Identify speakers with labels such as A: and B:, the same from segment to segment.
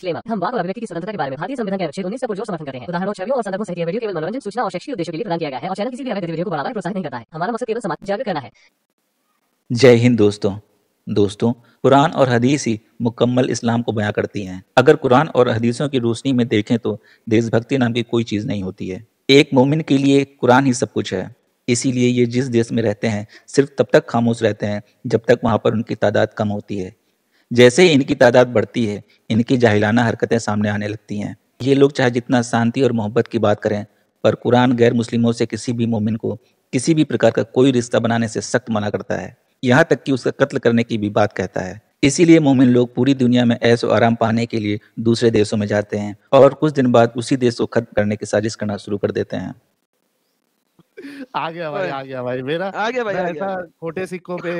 A: Disclaimer. हम वाक और अभिव्यक्ति की स्वतंत्रता के बारे में भारतीय संविधान के अनुच्छेद 19 से पुरजोर समर्थन करते हैं। उदाहरणों, छवियों और संदर्भों सहित यह वीडियो केवल मनोरंजन, सूचना और शैक्षिक उद्देश्यों के लिए प्रदान किया गया है और चैनल किसी भी अवैध गतिविधियों को बढ़ावा या प्रोत्साहित नहीं करता है। हमारा मकसद केवल समाज जागरूक करना है।
B: जय हिंद दोस्तों, कुरान और हदीस ही मुकम्मल इस्लाम को बयां करती हैं। अगर कुरान और हदीसों की रोशनी में देखें तो देशभक्ति नाम की कोई चीज़ नहीं होती है। एक मोमिन के लिए कुरान ही सब कुछ है। इसीलिए ये जिस देश में रहते हैं सिर्फ तब तक खामोश रहते हैं जब तक वहाँ पर उनकी तादाद कम होती है। जैसे ही इनकी तादाद बढ़ती है, इनकी जाहिलाना हरकतें सामने आने लगती हैं। ये लोग चाहे जितना शांति और मोहब्बत की बात करें, पर कुरान गैर मुस्लिमों से किसी भी मोमिन को किसी भी प्रकार का कोई रिश्ता बनाने से सख्त मना करता है, यहाँ तक कि उसका कत्ल करने की भी बात कहता है। इसीलिए मोमिन लोग पूरी दुनिया में ऐश और आराम पाने के लिए दूसरे देशों में जाते हैं और कुछ दिन बाद उसी देश को खत्म करने की साजिश करना शुरू कर देते हैं।
C: आ गया भाई मेरा।
D: आ गया भाई,
C: मैं
D: आ
C: ऐसा
D: गया।
C: खोटे सिक्कों पे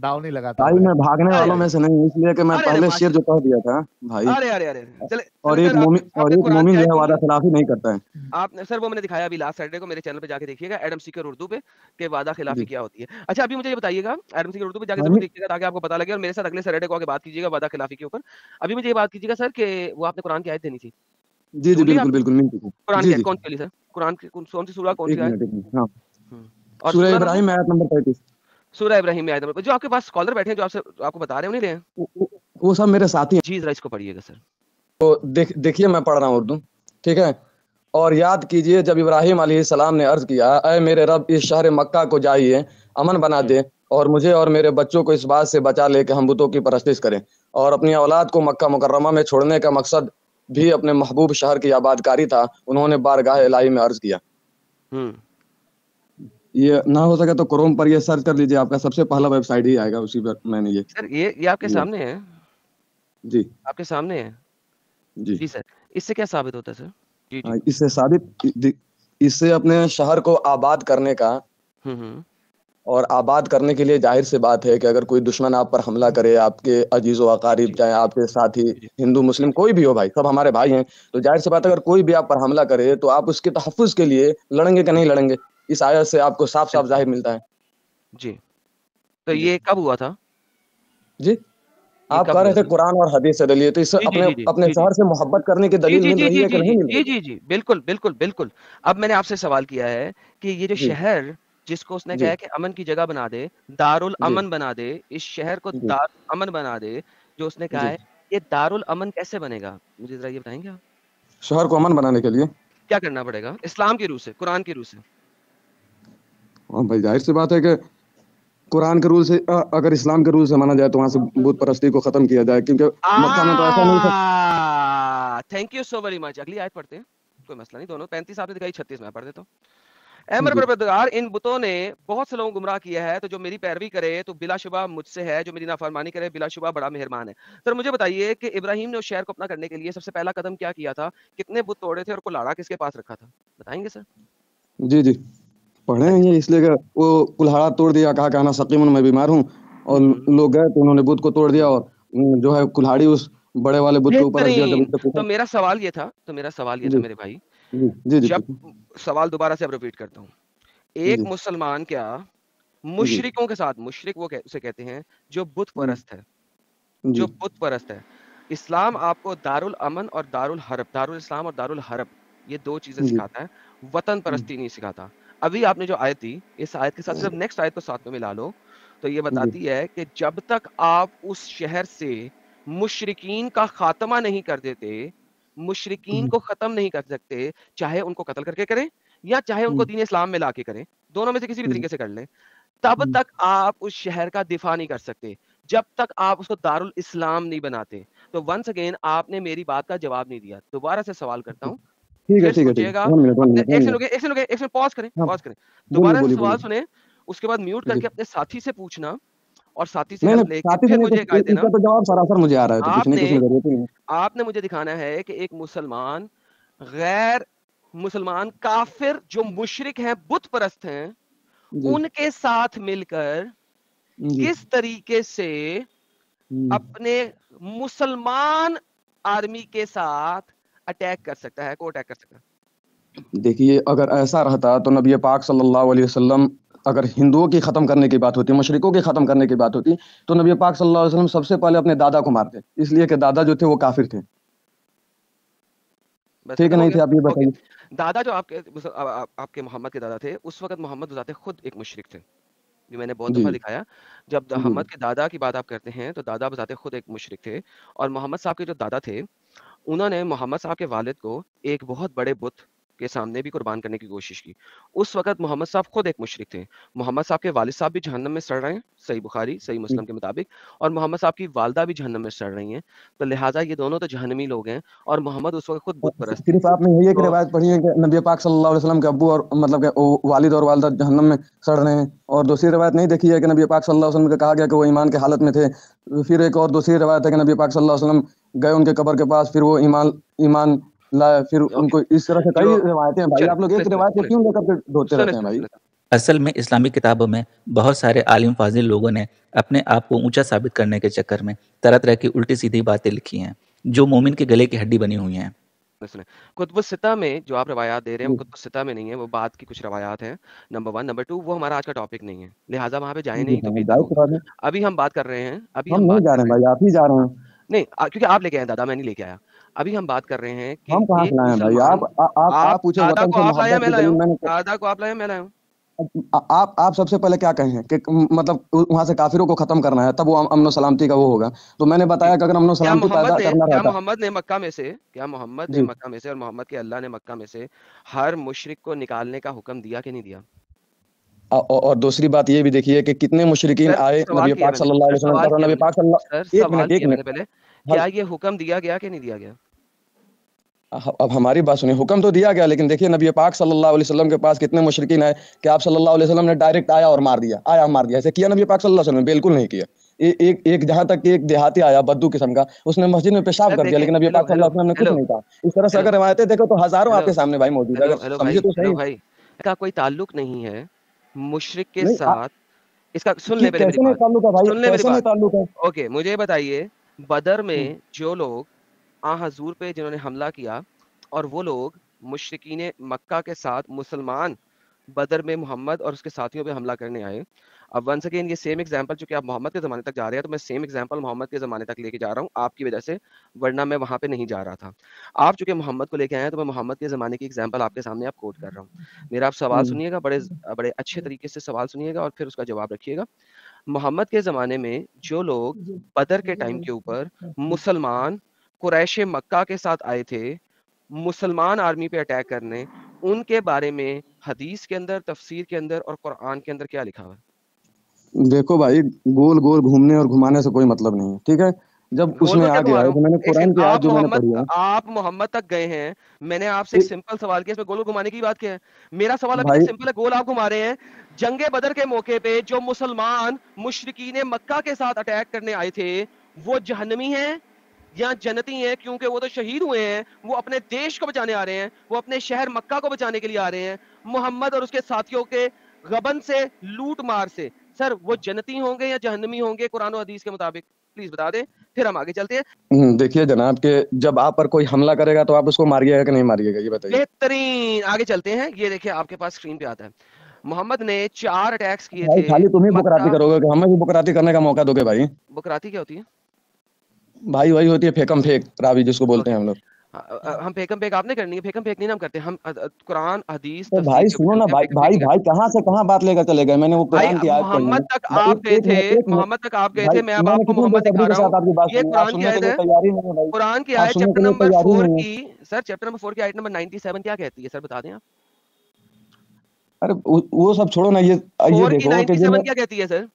C: दाव नहीं लगाता
E: भाई मैं भागने वालों में से नहीं, इसलिए कि मैं
D: अरे
E: पहले
D: माश-
E: शेर जो कह दिया था भाई।
D: अरे अरे अरे चले
E: और
D: चले
E: एक
D: सर, आप-
E: मोमिन
D: आपने कुरान की
E: जो है
D: आयत
E: वादा
D: सुनी?
E: खिलाफी नहीं करता है।
D: आपने सर वो मैंने दिखाया अभी लास्ट सैटरडे को, मेरे चैनल पे जाके देखिएगा, एडम सीकर उर्दू पे के वादा खिलाफी
E: जी।
D: क्या होती है। अच्छा अभी मुझे ये बताइएगा, एडम सीकर उर्दू पे जाके
E: हाँ
D: जरूर
E: जी।
D: देखिएगा ताकि आपको पता लगे, और मेरे साथ अगले सैटरडे को आके बात कीजिएगा वादा खिलाफी के ऊपर। अभी मुझे ये बात कीजिएगा सर कि वो आपने कुरान की आयत देनी थी,
E: जी जी
D: सुन लिया
E: बिल्कुल बिल्कुल मिलती है।
D: कुरान
E: जी
D: की
E: जी
D: आयत कौन सी वाली सर? कुरान की कौन सी सूरह, कौन सी आयत?
E: एक मिनट हाँ।
D: और
E: सूरह
D: सूरह
E: इब्राहिम आयत नंबर 35।
D: सूरह इब्राहिम में आयत नंबर, जो आपके पास स्कॉलर बैठे हैं जो आपसे आपको बता रहे हैं, उन्हीं रहे हैं
E: वो सब मेरे साथी हैं।
D: जी, जरा इसको पढ़िएगा सर।
E: तो देखिए मैं पढ़ रहा हूँ उर्दू, ठीक है। और याद कीजिए जब इब्राहिम अलैहिस्सलाम ने अर्ज किया, अय मेरे रब इस शहर मक्का को जाइए, अमन बना दे और मुझे और मेरे बच्चों को इस बात से बचा ले कि हम बुतों की परस्तिश करें, और अपनी औलाद को मक्का मुकर्रमा में छोड़ने का मकसद भी अपने महबूब शहर की आबादकारी था। उन्होंने बारगाह इलाही में अर्ज किया। ये ना हो सके तो क्रोम पर ये सर्च कर लीजिए, आपका सबसे पहला वेबसाइट ही आएगा, उसी पर मैंने ये
D: सर ये आपके सामने है,
E: जी
D: आपके सामने है
E: जी
D: जी सर। इससे क्या साबित होता है सर? जी
E: हाँ,
D: जी।
E: इससे अपने शहर को आबाद करने का, और आबाद करने के लिए जाहिर सी बात है कि अगर कोई दुश्मन आप पर हमला करे, आपके अजीज़ व अकारीब, चाहे आपके साथी हिंदू मुस्लिम कोई भी हो भाई, सब हमारे भाई हैं, तो जाहिर सी बात है अगर कोई भी आप पर हमला करे तो आप उसके तहफ़्फ़ुज़ के लिए लड़ेंगे कि नहीं लड़ेंगे? इस आयत से आपको साफ साफ जाहिर मिलता है
D: जी। तो ये कब हुआ था
E: जी? आप कह रहे थे कुरान और हदीस से दलील, तो इससे अपने शहर से मोहब्बत करने की दलील मिल रही है कि नहीं मिल रही?
D: जी जी बिल्कुल बिल्कुल बिल्कुल। अब मैंने आपसे सवाल किया है कि ये जो शहर जिसको उसने कहा कि अमन की जगह बना दे, दारुल अमन बना दे, इस शहर को दारुल अमन बना दे, जो उसने कहा है, ये दारुल अमन कैसे बनेगा? मुझे जरा ये बताएंगे आप।
E: शहर को अमन बनाने के लिए
D: क्या करना पड़ेगा? इस्लाम की रूह से, कुरान की रूह से।
E: हाँ भाई, जाहिर सी बात है कि कुरान के रूल से, अगर इस्लाम के रूल से माना जाए तो वहां से बुत परस्ती को खत्म किया जाए, क्योंकि मक्का में तो ऐसा नहीं था।
D: Thank you so very much. अगली आयत पढ़ते हैं, कोई मसला नहीं। दोनों 35 आपने दिखाई, 36 मैं पढ़ देता हूँ। अमर परवरदिगार, इन बुतों ने बहुत से लोगों को गुमराह किया है, तो जो मेरी पैरवी करे तो बिलाशुबा मुझसे है, जो मेरी नाफरमानी करे बिलाशुबा बड़ा मेहरबान है। सर मुझे बताइए कि इब्राहिम ने उस शहर को अपना करने के लिए सबसे पहला कदम क्या किया था? कितने बुत तोड़े थे और कुल्हाड़ा किसके पास रखा था? बताएंगे सर?
E: जी जी पढ़े हैं ये, इसलिए वो कुल्हाड़ा तोड़ दिया, कहा कि अना सकीमुन, मैं बीमार हूँ, और लोग गए तो उन्होंने बुत को तोड़ दिया और जो है कुल्हाड़ी उस बड़े वाले बुत के ऊपर रख दिया।
D: तो मेरा सवाल ये था मेरे भाई,
E: जी जी
D: जब सवाल दोबारा से अब रिपीट करता हूँ, एक मुसलमान क्या मुशरिकों के साथ, मुशरिक वो उसे कहते हैं जो बुत परस्त है, जो बुत परस्त है। इस्लाम आपको दारुल अमन और दारुल हरब, दारुल इस्लाम और दारुल हरब, ये दो चीजें सिखाता है, वतन परस्ती नहीं सिखाता। अभी आपने जो आयत दी, इस आयत के साथ सिर्फ नेक्स्ट आयत को साथ में मिला लो, तो ये बताती है कि जब तक आप उस शहर से मुशरिकीन का खात्मा नहीं कर देते, मुशरिकीन को खत्म नहीं कर सकते, चाहे उनको कत्ल करके करें या चाहे उनको दीन इस्लाम में लाके करें, दोनों में से किसी भी तरीके से कर लें, तब तक आप उस शहर का दिफा नहीं कर सकते, जब तक आप उसको दारुल इस्लाम नहीं बनाते। तो वंस अगेन आपने मेरी बात का जवाब नहीं दिया। दोबारा से सवाल करता हूँ,
E: ठीक है,
D: एक मिनट पॉज करें, दोबारा से सवाल सुने, उसके बाद म्यूट करके अपने साथी से पूछना और साथी से हेल्प लेके फिर मुझे गाइड देना।
E: तो जवाब सरासर मुझे आ रहा है, तो पूछने की जरूरत नहीं है।
D: आपने मुझे दिखाना है कि एक मुसलमान, गैर मुसलमान, काफिर जो मुशरिक हैं, बुत परस्त हैं, उनके साथ मिलकर किस तरीके से अपने मुसलमान आर्मी के साथ अटैक कर सकता है, को अटैक कर सकता है।
E: देखिए अगर ऐसा रहता तो नबी पाक सल्लल्लाहु अलैहि वसल्लम, अगर हिंदुओं की खत्म करने की बात होती, मुशरिकों की खत्म करने की बात होती, तो नबी पाक सल्लल्लाहु अलैहि वसल्लम सबसे पहले अपने दादा को मारते, इसलिए कि दादा जो थे वो काफिर थे।
D: बस
E: ठीक है,
D: खत्म हो
E: नहीं
D: गया।
E: थे, आप ये
D: ओके,
E: बताइए।
D: दादा जो आपके मोहम्मद के दादा थे, उस वक़्त मोहम्मद बज़ाते खुद एक मुशरिक थे। ये मैंने बहुत
E: जी,
D: दफ़ा दिखाया। जब
E: जी,
D: मोहम्मद के दादा की बात आप करते हैं, तो दादा बज़ाते खुद एक मुशरिक थे और मोहम्मद साहब के जो दादा थे, उन्होंने मोहम्मद साहब के वालिद को एक बहुत बड़े बुत के सामने भी कुर्बान करने की कोशिश की। उस वक़्त मोहम्मद साहब खुद एक मुशरिक थे। मोहम्मद साहब के वालिद साहब भी जहन्नम में सड़ रहे हैं, सही बुखारी, सही
E: जी।
D: मुस्लिम के मुताबिक, और मोहम्मद साहब की वालिदा भी जहन्नम में सड़ रही हैं। तो लिहाज़ा ये दोनों तो जहन्नमी लोग हैं और मोहम्मद उस वक़्त खुद बुत परस्त थे।
E: सिर्फ आपने यही एक
D: तो
E: रिवायत पढ़ी है कि नबी पाक सल्लल्लाहु अलैहि वसल्लम के अब्बू और मतलब के वालिद और वालिदा जहन्नम में सड़ रहे हैं, और दूसरी रिवायत नहीं देखी है कि नबी पाक सल्लल्लाहु अलैहि वसल्लम को कहा गया कि वो ईमान की हालत में थे। फिर एक और दूसरी रिवायत है कि नबी पाक सल्लल्लाहु अलैहि वसल्लम गए उनके कब्र के पास, फिर वो ईमान ईमान लाए, फिर
D: ओके,
E: उनको इस तरह से कई
D: जो
E: रिवायतें हैं भाई।
D: चलें,
E: आप लोग एक
D: सुने,
E: रिवायत को
D: सुने,
E: क्यों लेकर के ढोते
D: सुने,
E: रहते हैं
D: सुने,
E: भाई?
D: सुने।
B: असल में इस्लामी किताबों में बहुत सारे आलिम फाजिल लोगों ने अपने आप को ऊंचा साबित करने के चक्कर में तरह तरह की उल्टी सीधी बातें लिखी हैं जो मोमिन के गले की हड्डी बनी हुई हैं।
D: सुने, कुतुबुस सित्ता में जो आप रवायात दे रहे हैं, वो
E: जी,
D: कुतुबुस सित्ता में नहीं है, वो बाद की कुछ रवायात हैं, नंबर 1। नंबर 2, वो हमारा आज का टॉपिक नहीं है, लिहाज़ा वहाँ पे जाएँ
E: जी,
D: नहीं तो
E: हाँ,
D: बेहतर
E: जाहिर सी
D: होगा।
E: बात है।
D: अभी हम बात कर रहे हैं अभी
E: हम
D: हम
E: नहीं
D: बात
E: जा
D: कर
E: रहे हैं
D: रहे हैं
E: भाई, आप ही जा रहे हैं।
D: नहीं क्योंकि आप लेके आए दादा, मैं नहीं लेके आया। अभी हम बात कर रहे हैं कि
E: हम कहाँ से
D: एक
E: लाए हैं भाई?
D: मुसलमान
E: आप पूछे
D: दादा
E: वतन
D: को
E: से
D: आप लाए या
E: मोहब्बत
D: मैं
E: की
D: लाया
E: दलील
D: हूँ?
E: मैंने।
D: दादा को आप लाए या मैं लाया हूँ?
E: आप सबसे पहले क्या कहे हैं कि मतलब वहां से काफिरों को खत्म करना है, तब वो अमन और सलामती का वो होगा। तो मैंने
D: जी।
E: बताया कि अगर अमन और सलामती पैदा करना
D: क्या
E: रहता।
D: मोहम्मद ने मक्का में से क्या मोहम्मद ने
E: जी,
D: मक्का में से और मोहम्मद के अल्लाह ने मक्का में से हर मुशरिक को निकालने का हुक्म दिया कि नहीं दिया?
E: और दूसरी बात ये भी देखिए कि कितने मुशरिकीन
D: सर
E: आए
D: सवाल
E: नबी
D: किया
E: पाक
D: मैंने,
E: सल्लल्लाहु
D: सर
E: अलैहि वसल्लम
D: सवाल
E: पर, और
D: किया
E: नबी
D: मैंने,
E: पाक
D: सर
E: सल्लल्लाहु एक
D: सवाल
E: मिनट एक
D: किया मैंने
E: मिनट
D: पहले,
E: हल
D: क्या ये हुक्म दिया गया कि नहीं दिया गया?
E: अब हमारी बात सुनिए। हुक्म तो दिया गया, लेकिन देखिए नबी पाक सल्लल्लाहु अलैहि वसल्लम के पास कितने मुशरिकीन आए कि आप सल्लल्लाहु अलैहि वसल्लम ने डायरेक्ट आया और मार दिया, आया मार दिया। ऐसे किया नबी पाक सल्लल्लाहु अलैहि वसल्लम ने? बिल्कुल नहीं किया। एक एक जहां तक कि एक देहाती आया बद्दू किस्म का, उसने मस्जिद में पेशाब
D: सर
E: कर दिया,
D: देखें,
E: लेकिन नबी
D: हेलो
E: पाक
D: हेलो
E: सल्लल्लाहु अलैहि वसल्लम ने कुछ
D: हेलो
E: नहीं कहा। इस तरह से
D: हेलो
E: अगर रिवायतें देखो तो हजारों
D: हेलो
E: आपके सामने भाई मौजूद है,
D: हेलो
E: अगर
D: हेलो
E: समझे
D: भाई,
E: तो
D: हेलो
E: सही।
D: भाई, इसका कोई ताल्लुक नहीं है मुशरिक के
E: नहीं
D: साथ। इसका सुन ले पहले मेरी
E: कैसे नहीं
D: बात,
E: ताल्लुक है भाई?
D: सुन ले मेरी
E: कैसे नहीं
D: बात।
E: ताल्लुक है?
D: ओके, मुझे बताइए, बदर
E: हम्म,
D: में जो लोग हजूर पे जिन्होंने हमला किया और वो लोग मुशरिकीन मक्का के साथ मुसलमान बदर में मोहम्मद और उसके साथियों पे हमला करने आए। अब वंस अगेन ये सेम एग्जांपल, चूंकि आप मोहम्मद के ज़माने तक जा रहे हैं, तो मैं सेम एग्जांपल मोहम्मद के ज़माने तक लेके जा रहा हूँ आपकी वजह से, वरना मैं वहाँ पे नहीं जा रहा था। आप चूंकि मोहम्मद को लेके आए हैं, तो मैं मोहम्मद के ज़माने की एग्जांपल आपके सामने आप कोट कर रहा हूँ। मेरा आप सवाल
E: हम्म,
D: सुनिएगा, बड़े अच्छे तरीके से सवाल सुनिएगा और फिर उसका जवाब रखिएगा। मोहम्मद के ज़माने में जो लोग बदर के टाइम के ऊपर मुसलमान कुरैश मक्का के साथ आए थे, मुसलमान आर्मी पे अटैक करने, उनके बारे में हदीस के अंदर, तफसीर के अंदर और कुरान के अंदर क्या लिखा हुआ है?
E: देखो भाई, गोल गोल घूमने और घुमाने से कोई मतलब नहीं है, ठीक है? जब
D: गोल
E: उसमें
D: गोल
E: आ
D: क्या
E: गया
D: घुमा रहा
E: है
D: हूँ?
E: जो मैंने
D: एक
E: कुरान
D: सेकंड,
E: की आयत जो मैंने पढ़ी है।
D: आप मोहम्मद तक गए हैं। मैंने आपसे एक
E: ए,
D: सिंपल सवाल किया, इसमें गोल गोल घुमाने की बात क्या है? मेरा सवाल अभी तक
E: भाई
D: सिंपल है, गोल आप घुमा रहे हैं। जंगे बदर के मौके पे जो मुसलमान मुशरिकीन मक्का के साथ अटैक करने आए थे, वो जहन्नमी हैं या जन्नती हैं? क्योंकि वो तो शहीद हुए हैं, वो अपने देश को बचाने आ रहे हैं, वो अपने शहर मक्का को बचाने के लिए आ रहे हैं, मोहम्मद और उसके साथियों के गबन से, लूट मार से। सर वो जन्नती होंगे या जहन्नमी होंगे कुरान और हदीस के मुताबिक? प्लीज बता दें, फिर हम आगे चलते हैं।
E: देखिए जनाब के जब आप पर कोई हमला करेगा तो आप उसको मारिएगा कि नहीं मारिएगा, ये बताइए।
D: बेहतरीन, आगे चलते हैं। ये देखिए आपके पास स्क्रीन पे आता है, मोहम्मद ने 4 अटैक्स किए
E: भाई
D: थे
E: खाली तुम ही बुकराती
D: मक्का।
E: करोगे कि हमें भी बुकराती करने का मौका दोगे भाई?
D: बुकराती क्या होती है?
E: भाई वही होती है फेकम फेक रावी जिसको बोलते
D: ओके,
E: हैं हम लोग।
D: हम फेकम फेक आपने करनी है, फेकम फेक नहीं ना हम करते, हम कुरान हदीस
E: तो
D: तफसीर
E: भाई
D: के ऊपर
E: सुनो ना
D: चलते हैं,
E: भाई
D: फेकम फेक
E: भाई
D: नहीं
E: भाई
D: करते।
E: कहाँ से कहाँ बात लेकर चले गए? मैंने वो
D: भाई
E: कुरान की आयत पढ़ी है।
D: मोहम्मद तक आप गए
E: एक
D: थे,
E: मिनट एक मिनट।
D: मोहम्मद तक आप गए
E: भाई
D: थे, मैं अब
E: मैंने
D: आपको
E: कितनी
D: मोहम्मद
E: बेसब्री
D: दिखा
E: के
D: रहा हूँ।
E: साथ आपकी बात
D: ये
E: सुनी, आप
D: कुरान की
E: सुनने के
D: आयत
E: लिए
D: है,
E: तैयार ही नहीं है भाई।
D: कुरान की
E: आप
D: आयत
E: सुनने
D: चैप्टर
E: के लिए
D: नंबर
E: तैयार ही
D: 4
E: नहीं है।
D: की। सर चैप्टर नंबर 4 की आयत नंबर 97 क्या कहती है? सर बता दें आप।
E: अरे वो सब छोड़ो ना, ये
D: 4 की
E: देखो कि जो
D: 97 क्या कहती है सर?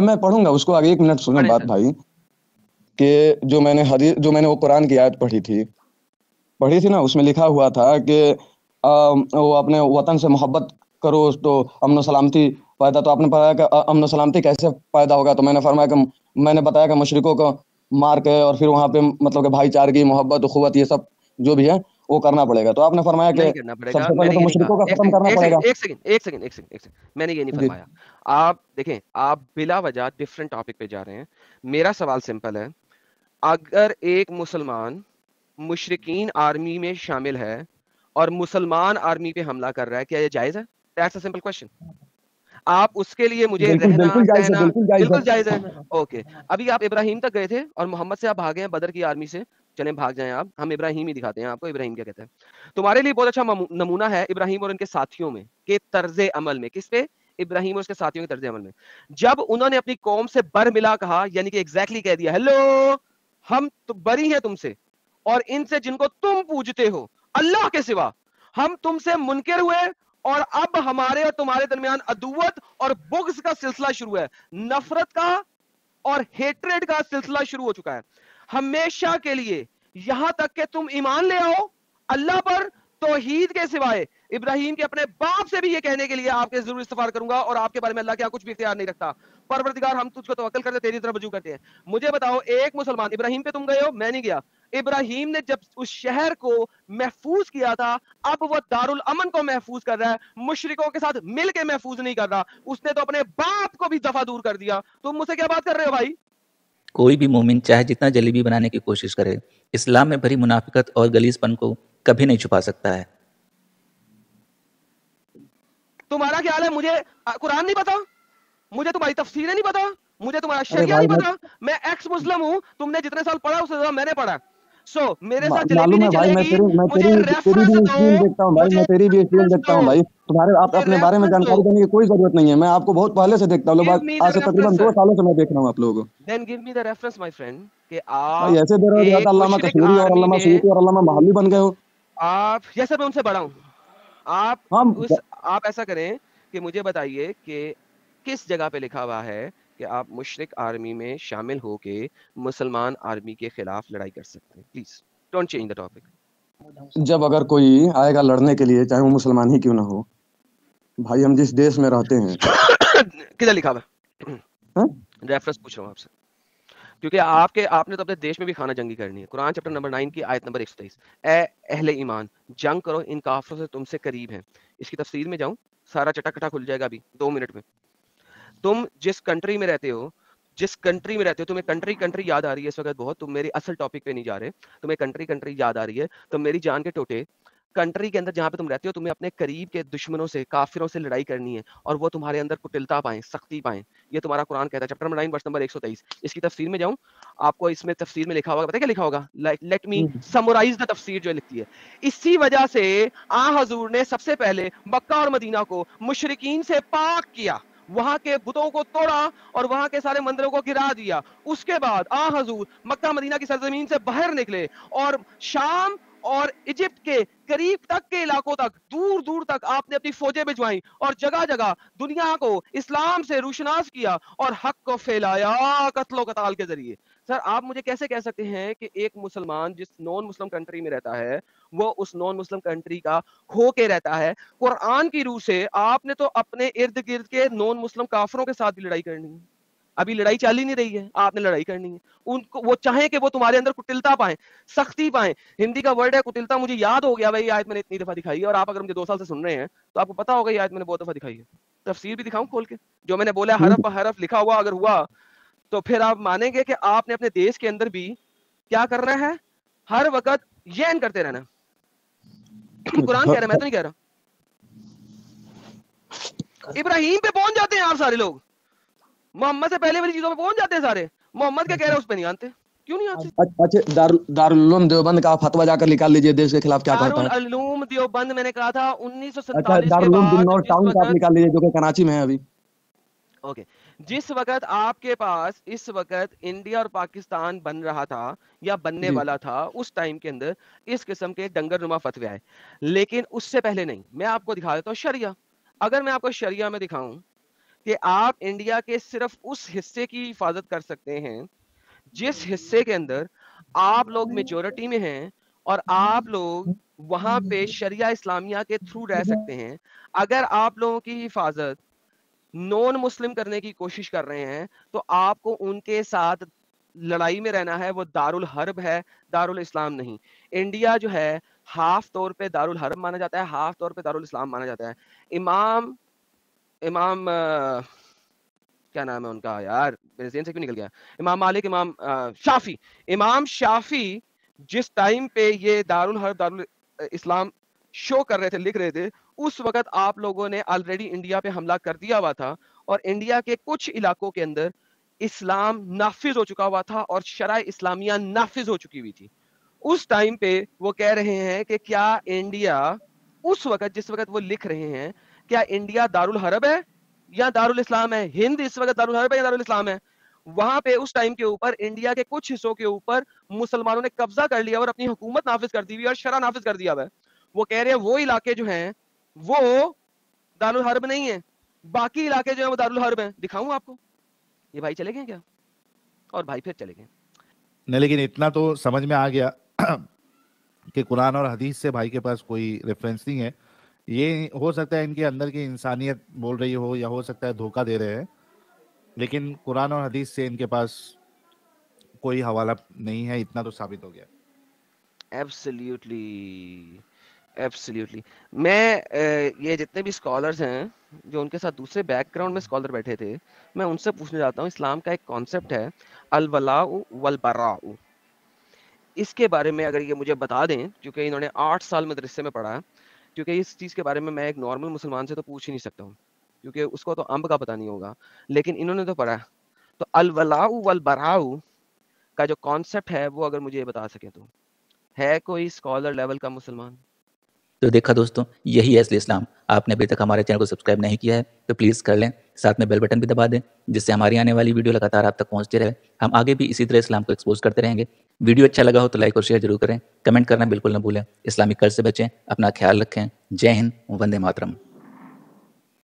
E: मैं पढ़ूंगा उसको आगे। एक मिनट सुनो
D: पढ़े
E: बात
D: सर।
E: भाई, कि जो मैंने वो कुरान की आयत पढ़ी थी ना, उसमें लिखा हुआ था कि वो अपने वतन से मोहब्बत करो तो अमन सलामती पैदा। तो आपने बताया कि अमन सलामती कैसे पैदा होगा? तो मैंने बताया कि मुशरिकों को मार के और फिर वहां पे मतलब कि भाईचारगी, मोहब्बत, उखुवत, ये सब जो भी है वो करना पड़ेगा। तो आपने फरमाया कि
D: नहीं करना पड़ेगा,
E: सबसे पहले
D: मैंने
E: तो
D: ये नहीं कहा।
E: मुशरिकों का
D: एक
E: खत्म
D: सेकंड
E: करना
D: एक
E: पड़ेगा।
D: सेकंड एक सेकंड एक सेकंड एक सेकंड एक सेकंड, मैंने ये नहीं
E: जी,
D: फरमाया। आप देखें, आप बिला वजह डिफरेंट टॉपिक पे जा रहे हैं। मेरा सवाल सिंपल है, अगर एक मुसलमान मुशरिकीन आर्मी में शामिल है और मुसलमान आर्मी पे हमला कर रहा है, क्या ये जायज है? That's a simple question. आप उसके लिए मुझे
E: बिल्कुल
D: रहना
E: बिल्कुल
D: सहना
E: जायज
D: बिल्कुल
E: है।
D: जायज है। ओके, अभी आप इब्राहिम तक गए थे और मोहम्मद से आप भागे हैं बदर की आर्मी से, चलें भाग जाएं आप, हम इब्राहिम ही दिखाते हैं आपको इब्राहिम क्या कहता है। तुम्हारे लिए बहुत अच्छा नमूना है इब्राहिम और इनके साथियों में के तर्ज अमल में। किस पे? इब्राहिम और उसके साथियों के तर्ज अमल में। जब उन्होंने अपनी कौम से बरमिला कहा, यानी कि एग्जैक्टली कह दिया, हेलो हम तो बरी हैं तुमसे और इनसे जिनको तुम पूजते हो अल्लाह के सिवा, हम तुमसे मुनकिर हुए और अब हमारे और तुम्हारे दरमियान अदुवत और बुग़्ज़ का सिलसिला शुरू है, नफरत का और हेट्रेड का सिलसिला शुरू हो चुका है हमेशा के लिए, यहां तक कि तुम ईमान ले आओ अल्लाह पर तौहीद के सिवाय। इब्राहिम के अपने बाप से भी ये कहने के लिए आपके जरूर इस्तफार करूंगा और आपके बारे में अल्लाह क्या कुछ भी इख्तियार नहीं रखता। परवरदिगार हम तुझको तवक्कल करते, तेरी तरफ रजू करते हैं। मुझे बताओ, एक मुसलमान, इब्राहिम पे तुम गए हो, मैं नहीं गया। इब्राहिम ने जब उस शहर को महफूज किया था, अब वो दारुल अमन को महफूज कर रहा है, मुशरिकों के साथ मिलकर महफूज नहीं कर रहा। उसने तो अपने बाप को भी दफा दूर कर दिया। तुम मुझसे क्या बात कर रहे हो भाई?
B: कोई भी मोमिन चाहे जितना जलेबी बनाने की कोशिश करे, इस्लाम में भरी मुनाफिकत और गलीजपन को कभी नहीं छुपा सकता है।
D: तुम्हारा ख्याल है मुझे कुरान नहीं पता, मुझे तुम्हारी तफसीरें नहीं पता, मुझे तुम्हारा
E: अरे
D: शरिया
E: भाई
D: नहीं पता। मैं एक्स मुस्लिम हूं, तुमने जितने साल पढ़ा उससे ज्यादा मैंने पढ़ा। सो मेरे साथ जलेबी
E: मालूम है
D: नहीं
E: भाई, मैं
D: चलेगी,
E: तेरी
D: मुझे
E: तेरी
D: रेफरेंस
E: भी
D: दो,
E: स्क्रीन देखता हूँ भाई,
D: मुझे
E: मैं तेरी भी स्क्रीन
D: रेफरेंस
E: देखता
D: दो,
E: हूँ भाई। तुम्हारे आप
D: मुझे
E: अपने बारे में
D: रेफरेंस
E: जानकारी
D: दो।
E: देने की कोई जरूरत नहीं है, मैं आपको बहुत पहले से देखता हूँ,
D: गिव
E: लगभग
D: मी
E: आज
D: द
E: से तकरीबन 2
D: रेफरेंस,
E: सालों से मैं देख रहा हूँ आप लोगों को।
D: Then give me the reference my friend कि
E: भाई
D: आप
E: ऐसे दे रहे हो जैसे
D: एक
E: अल्लामा
D: मुशरिक
E: कश्मीरी और
D: आर्मी
E: अल्लामा
D: में,
E: सूती और अल्लामा महली बन गए हो।
D: आप जैसे मैं उनसे बड़ा हूं, आप
E: हम
D: आप ऐसा करें कि मुझे बताइए कि किस जगह पे लिखा हुआ है कि आप मुशरिक आर्मी में शामिल होके मुसलमान आर्मी के खिलाफ लड़ाई कर सकते हैं। Please don't change the topic.
E: जब अगर कोई आएगा लड़ने के लिए, चाहे वो मुसलमान ही क्यों ना हो, भाई हम जिस देश में रहते हैं,
D: किधर लिखा हुआ है?
E: हैं?
D: रेफरेंस पूछ रहा हूं आपसे, क्योंकि आपने तो अपने देश में भी खाना जंगी करनी है। कुरान चैप्टर नंबर 9 की आयत नंबर 123, ए अहले ईमान जंग करो इन काफिरों से तुमसे करीब हैं। इसकी तफसीर में जाऊं, सारा चटाखटा खुल जाएगा अभी 2 मिनट में। तुम जिस कंट्री में रहते हो, तुम्हें कंट्री कंट्री याद आ रही है इस वक्त बहुत, तुम मेरी असल टॉपिक पे नहीं जा रहे, तुम्हें कंट्री कंट्री याद आ रही है, तो मेरी जान के टोटे, कंट्री के अंदर जहां पे तुम रहते हो, तुम्हें अपने करीब के दुश्मनों से, काफिरों से लड़ाई करनी है और वो तुम्हारे अंदर कुटिलता पाएं, सख्ती पाएं। ये तुम्हारा कुरान कहता है, चैप्टर नंबर 9 वर्स नंबर 123। इसकी तफसीर में जाऊं, आपको इसमें तफसीर में लिखा होगा, पता है क्या लिखा होगा? लेट मी समराइज द तफसीर जो लिखती है। इसी वजह से आ हजूर ने सबसे पहले मक्का और मदीना को मुशरिकीन से पाक किया, वहां के बुतों को तोड़ा और वहां के सारे मंदिरों को गिरा दिया। उसके बाद आ हजूर मक्का मदीना की सरजमीन से बाहर निकले और शाम और इजिप्ट के करीब तक के इलाकों तक, दूर दूर तक आपने अपनी फौजें भिजवाई और जगह जगह दुनिया को इस्लाम से रोशनास किया और हक को फैलाया कत्लो कताल के जरिए। सर आप मुझे कैसे कह सकते हैं कि एक मुसलमान जिस नॉन मुस्लिम कंट्री में रहता है वो उस नॉन मुस्लिम कंट्री का खो के रहता है? कुरान की रूह से आपने तो अपने इर्द गिर्द के नॉन मुस्लिम काफरों के साथ भी लड़ाई करनी है। अभी लड़ाई चल ही नहीं रही है, आपने लड़ाई करनी है। उनको वो चाहे कि वो तुम्हारे अंदर कुटिलता पाए, सख्ती पाए। हिंदी का वर्ड है कुटिलता, मुझे याद हो गया भाई, आयत मैंने इतनी दफा दिखाई है और आप अगर मुझे 2 साल से सुन रहे हैं तो आपको पता होगा ये आयत मैंने बहुत दफा दिखाई है। तफसीर भी दिखाऊं खोल के? जो मैंने बोला हरफ ब हरफ लिखा हुआ अगर हुआ तो फिर आप मानेंगे कि आपने अपने देश के अंदर भी क्या करना है, हर वक्त यैन करते रहना। कुरान कह रहा है, मैं तो नहीं कह रहा। इब्राहिम पे पहुंच जाते हैं आप सारे लोग, मोहम्मद से पहले वाली चीजों पे पहुंच जाते हैं सारे। मोहम्मद क्या कह रहे हैं उस पे नहीं आते, क्यों नहीं आते?
E: अच्छा, दारुल उलूम देवबंद का फतवा जाकर निकाल लीजिए, देश के खिलाफ क्या कहता
D: दारुल
E: है।
D: उलूम देवबंद मैंने कहा था
E: अच्छा,
D: 1947 के
E: दारुल उलूम
D: बाद
E: बिजनौर
D: जिस
E: टाउन का आप
D: वक्त,
E: निकाल लीजिए, जो कि कराची में है अभी।
D: ओके, जिस वक्त आपके पास इस वक्त इंडिया और पाकिस्तान बन रहा था या बनने
E: जी
D: वाला था, उस टाइम के अंदर इस किस्म के डंगर नुमा फतवे आए, लेकिन उससे पहले नहीं। मैं आपको दिखा देता हूँ शरिया। अगर मैं आपको शरिया में दिखाऊं कि आप इंडिया के सिर्फ उस हिस्से की हिफाजत कर सकते हैं जिस हिस्से के अंदर आप लोग मेजोरिटी में हैं और आप लोग वहां पे शरिया इस्लामिया के थ्रू रह सकते हैं। अगर आप लोगों की हिफाजत नॉन मुस्लिम करने की कोशिश कर रहे हैं तो आपको उनके साथ लड़ाई में रहना है। वो दारुल हर्ब है, दारुल इस्लाम नहीं। इंडिया जो है हाफ तौर पे दारुल हर्ब माना जाता है, हाफ तौर पे दारुल इस्लाम माना जाता है। इमाम इमाम क्या नाम है उनका यार, मेरे ज़हन से क्यों निकल गया? इमाम मालिक, इमाम शाफी जिस टाइम पे ये दारुल हर्ब दारुल इस्लाम शो कर रहे थे, लिख रहे थे, उस वक्त आप लोगों ने ऑलरेडी इंडिया पे हमला कर दिया हुआ था और इंडिया के कुछ इलाकों के अंदर इस्लाम नाफिज हो चुका हुआ था और शराय इस्लामिया नाफिज हो चुकी हुई थी। उस टाइम पे वो कह रहे हैं कि क्या इंडिया उस वक्त, जिस वक्त वो लिख रहे हैं, क्या इंडिया दारुल हरब है या दारुल इस्लाम है? हिंद इस वक्त दारुल हरब है या दारुल इस्लाम है? वहां पे उस टाइम के ऊपर इंडिया के कुछ हिस्सों के ऊपर मुसलमानों ने कब्जा कर लिया और अपनी हुकूमत नाफिज कर दी हुई और शरा नाफिज कर दिया है। वो कह रहे हैं वो इलाके जो हैं वो दारुल हर्ब नहीं है, बाकी इलाके जो है वो दारुल हर्ब है। दिखाऊं आपको? ये भाई चले गए क्या? और भाई फिर चले गए।
C: नहीं, लेकिन इतना तो समझ में आ गया कि कुरान और हदीस से भाई के पास कोई रेफरेंस नहीं है। ये हो सकता है इनके अंदर की इंसानियत बोल रही हो, या हो सकता है धोखा दे रहे हैं, लेकिन कुरान और हदीस से इनके पास कोई हवाला नहीं है, इतना तो साबित हो गया।
D: Absolutely, absolutely. मैं ये जितने भी स्कॉलर्स हैं जो उनके साथ दूसरे बैकग्राउंड में स्कॉलर बैठे थे, मैं उनसे पूछने जाता हूँ, इस्लाम का एक कॉन्सेप्ट है अल वलाउ वल बराउ, इसके बारे में अगर ये मुझे बता दें, क्योंकि इन्होंने 8 साल मदरसे में पढ़ा है, क्योंकि इस चीज़ के बारे में मैं एक नॉर्मल मुसलमान से तो पूछ ही नहीं सकता हूँ, क्योंकि उसको तो अम्ब का पता नहीं होगा, लेकिन इन्होंने तो पढ़ा है। तो अल वलाउ वल बराउ का जो कॉन्सेप्ट है वो अगर मुझे ये बता सके तो। है कोई स्कॉलर लेवल का मुसलमान?
B: तो देखा दोस्तों, यही है असली इस्लाम। आपने अभी तक हमारे चैनल को सब्सक्राइब नहीं किया है तो प्लीज़ कर लें, साथ में बेल बटन भी दबा दें, जिससे हमारी आने वाली वीडियो लगातार आप तक पहुंचती रहे। हम आगे भी इसी तरह इस्लाम को एक्सपोज करते रहेंगे। वीडियो अच्छा लगा हो तो लाइक और शेयर जरूर करें, कमेंट करना बिल्कुल न भूलें। इस्लामिक कर्ज से बचें, अपना ख्याल रखें। जय हिंद, वंदे मातरम।